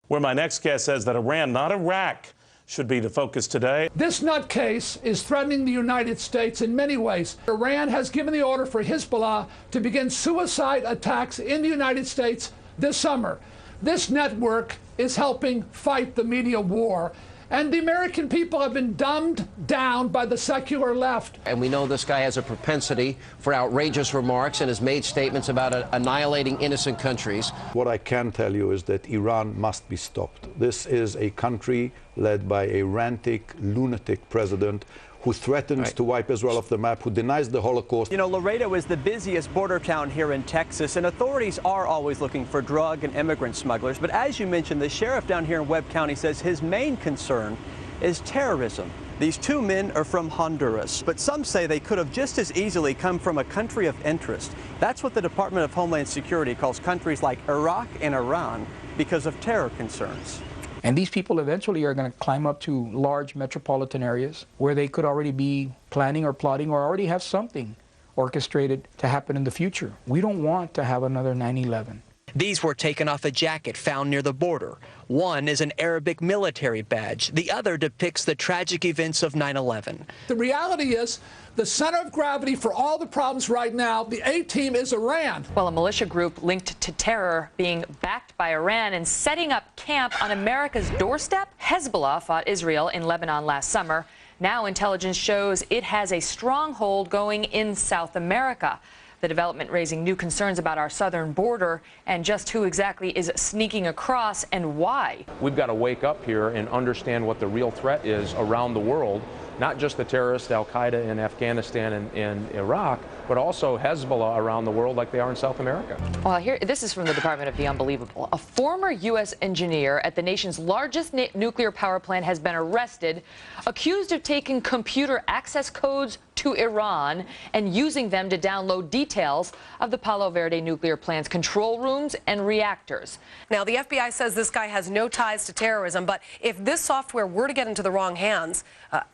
Where my next guest says that Iran, not Iraq, should be the focus today. This nutcase is threatening the United States in many ways. Iran has given the order for Hezbollah to begin suicide attacks in the United States this summer. This network is helping fight the media war. And the American people have been dumbed down by the secular left. And we know this guy has a propensity for outrageous remarks and has made statements about annihilating innocent countries. What I can tell you is that Iran must be stopped. This is a country led by a rantic, lunatic president who threatens to wipe Israel off the map, who denies the Holocaust. You know, Laredo is the busiest border town here in Texas, and authorities are always looking for drug and immigrant smugglers. But as you mentioned, the sheriff down here in Webb County says his main concern is terrorism. These two men are from Honduras, but some say they could have just as easily come from a country of interest. That's what the Department of Homeland Security calls countries like Iraq and Iran because of terror concerns. And these people eventually are going to climb up to large metropolitan areas where they could already be planning or plotting or already have something orchestrated to happen in the future. We don't want to have another 9/11. These were taken off a jacket found near the border. One is an Arabic military badge. The other depicts the tragic events of 9/11. The reality is, the center of gravity for all the problems right now, the A-team, is Iran. Well, a militia group linked to terror being backed by Iran and setting up camp on America's doorstep. Hezbollah fought Israel in Lebanon last summer. Now intelligence shows it has a stronghold going in South America. The development raising new concerns about our southern border and just who exactly is sneaking across and why. We've got to wake up here and understand what the real threat is around the world, not just the terrorists, Al-Qaeda in Afghanistan and in Iraq, but also Hezbollah around the world like they are in South America. Well, this is from the Department of the Unbelievable. A former U.S. engineer at the nation's largest nuclear power plant has been arrested, accused of taking computer access codes to Iran and using them to download details of the Palo Verde nuclear plant's control rooms and reactors. Now, the FBI says this guy has no ties to terrorism, but if this software were to get into the wrong hands,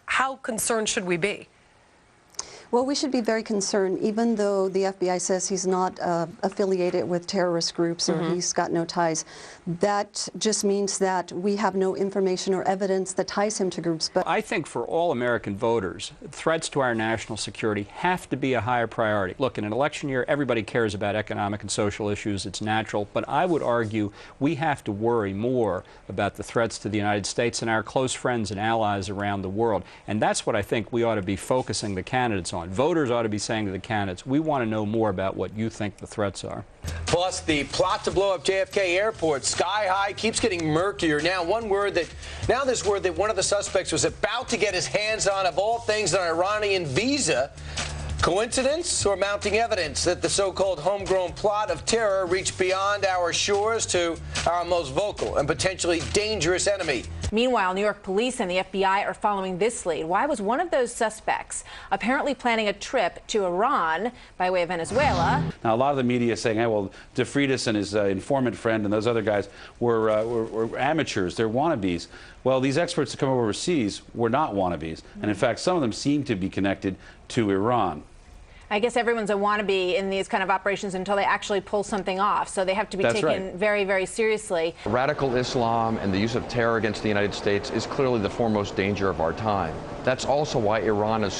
how concerned should we be? Well, we should be very concerned, even though the FBI says he's not affiliated with terrorist groups or he's got no ties. That just means that we have no information or evidence that ties him to groups. But I think for all American voters, threats to our national security have to be a higher priority. Look, in an election year, everybody cares about economic and social issues. It's natural. But I would argue we have to worry more about the threats to the United States and our close friends and allies around the world. And that's what I think we ought to be focusing the candidates on. Voters ought to be saying to the candidates, we want to know more about what you think the threats are. Plus, the plot to blow up JFK Airport, sky high, keeps getting murkier. Now, this word that one of the suspects was about to get his hands on, of all things, an Iranian visa. Coincidence or mounting evidence that the so-called homegrown plot of terror reached beyond our shores to our most vocal and potentially dangerous enemy? Meanwhile, New York police and the FBI are following this lead. Why was one of those suspects apparently planning a trip to Iran by way of Venezuela? Now, a lot of the media is saying, hey, well, DeFreitas and his informant friend and those other guys were amateurs. They're wannabes. Well, these experts that come overseas were not wannabes. And in fact, some of them seem to be connected to Iran. I guess everyone's a wannabe in these kind of operations until they actually pull something off. So they have to be taken very, very seriously. Radical Islam and the use of terror against the United States is clearly the foremost danger of our time. That's also why Iran is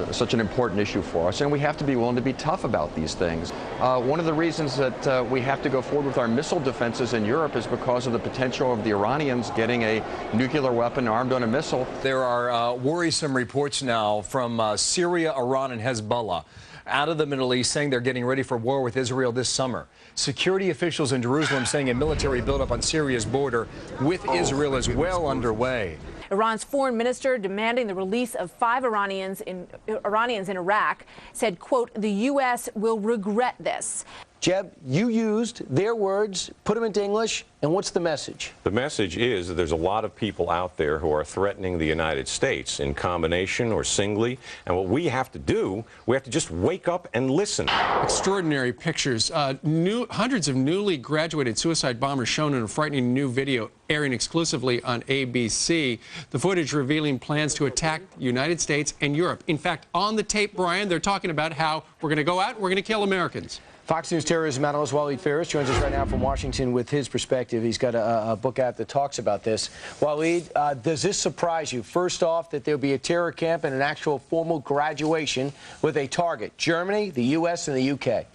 such an important issue for us, and we have to be willing to be tough about these things. One of the reasons that we have to go forward with our missile defenses in Europe is because of the potential of the Iranians getting a nuclear weapon armed on a missile. There are worrisome reports now from Syria, Iran, and Hezbollah out of the Middle East saying they're getting ready for war with Israel this summer. Security officials in Jerusalem saying a military buildup on Syria's border with Israel is well underway. Iran's foreign minister demanding the release of 5 Iranians in Iraq said, quote, the U.S. will regret this. Jeb, you used their words, put them into English, and what's the message? The message is that there's a lot of people out there who are threatening the United States in combination or singly, and what we have to do, we have to just wake up and listen. Extraordinary pictures. Hundreds of newly graduated suicide bombers shown in a frightening new video airing exclusively on ABC. The footage revealing plans to attack the United States and Europe. In fact, on the tape, Brian, they're talking about how we're going to go out and we're going to kill Americans. Fox News terrorism analyst Waleed Phares joins us right now from Washington with his perspective. He's got a book out that talks about this. Waleed, does this surprise you? First off, that there'll be a terror camp and an actual formal graduation with a target, Germany, the U.S., and the U.K.?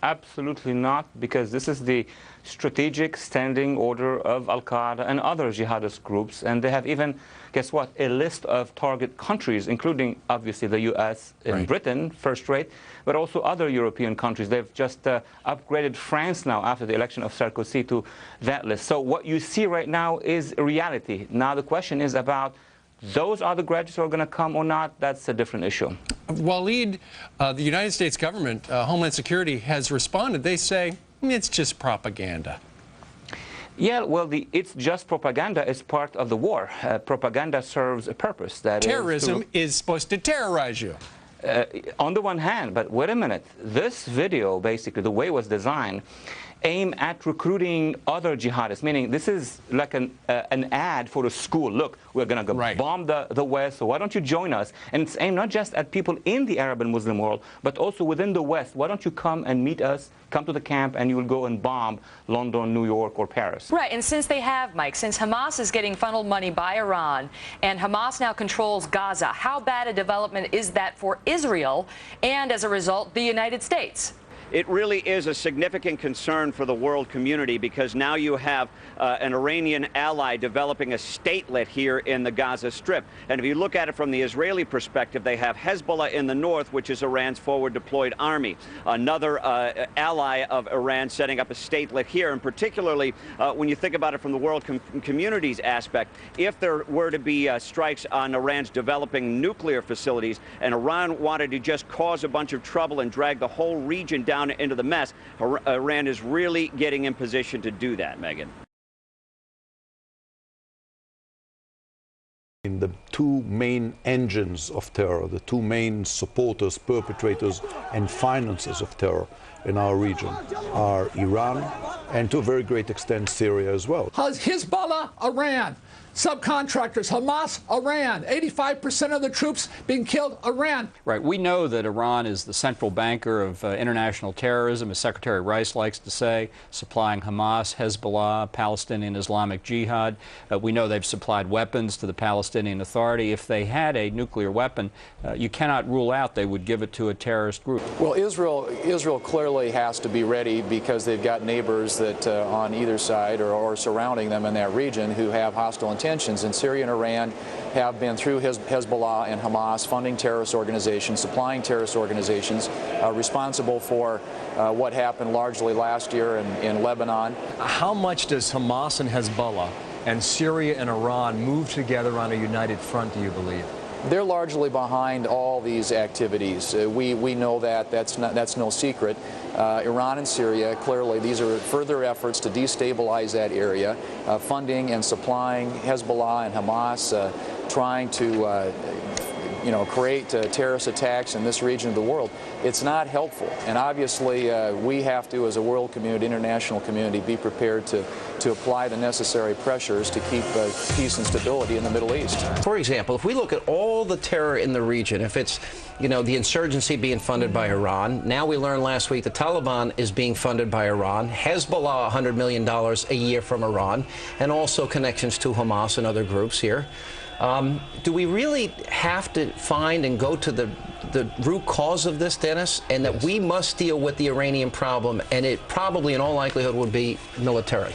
Absolutely not, because this is the strategic standing order of Al-Qaeda and other jihadist groups, and they have even, guess what, a list of target countries, including obviously the U.S. and Britain, first rate, but also other European countries. They've just upgraded France now after the election of Sarkozy to that list. So what you see right now is reality. Now the question is about those are the graduates who are going to come or not. That's a different issue. Waleed, the United States government, Homeland Security, has responded. They say it's just propaganda. Yeah, well, it's just propaganda is part of the war. Propaganda serves a purpose. Terrorism is supposed to terrorize you. On the one hand, but wait a minute. This video, basically, the way it was designed, aim at recruiting other jihadists, meaning this is like an ad for a school. Look, we're going to go bomb the West, so why don't you join us? And it's aimed not just at people in the Arab and Muslim world, but also within the West. Why don't you come and meet us, come to the camp, and you will go and bomb London, New York, or Paris? Right, and since they have, Mike, since Hamas is getting funneled money by Iran, and Hamas now controls Gaza, how bad a development is that for Israel, and as a result, the United States? It really is a significant concern for the world community, because now you have an Iranian ally developing a statelet here in the Gaza Strip. And if you look at it from the Israeli perspective, they have Hezbollah in the north, which is Iran's forward deployed army. Another ally of Iran setting up a statelet here. And particularly when you think about it from the world community's aspect, if there were to be strikes on Iran's developing nuclear facilities, and Iran wanted to just cause a bunch of trouble and drag the whole region down into the mess, Iran is really getting in position to do that, Megan. The two main engines of terror, the two main supporters, perpetrators, and financiers of terror in our region are Iran and, to a very great extent, Syria as well. Hezbollah, Iran. Subcontractors, Hamas, Iran. 85% of the troops being killed, Iran. Right. We know that Iran is the central banker of international terrorism, as Secretary Rice likes to say, supplying Hamas, Hezbollah, Palestinian Islamic Jihad. We know they've supplied weapons to the Palestinian Authority. If they had a nuclear weapon, you cannot rule out they would give it to a terrorist group. Well, Israel clearly has to be ready, because they've got neighbors that on either side or surrounding them in that region who have hostile intentions. And Syria and Iran have been, through Hezbollah and Hamas, funding terrorist organizations, supplying terrorist organizations, responsible for what happened largely last year in Lebanon. How much does Hamas and Hezbollah and Syria and Iran move together on a united front, do you believe? They're largely behind all these activities. We know that. That's no secret. Iran and Syria, clearly, these are further efforts to destabilize that area, funding and supplying Hezbollah and Hamas, trying to create terrorist attacks in this region of the world. It's not helpful. And obviously, we have to, as a world community, international community, be prepared to apply the necessary pressures to keep peace and stability in the Middle East. For example, if we look at all the terror in the region, if it's, the insurgency being funded by Iran, now we learned last week the Taliban is being funded by Iran, Hezbollah $100 million a year from Iran, and also connections to Hamas and other groups here. Do we really have to find and go to the root cause of this, Dennis, and that we must deal with the Iranian problem, and it probably in all likelihood would be military?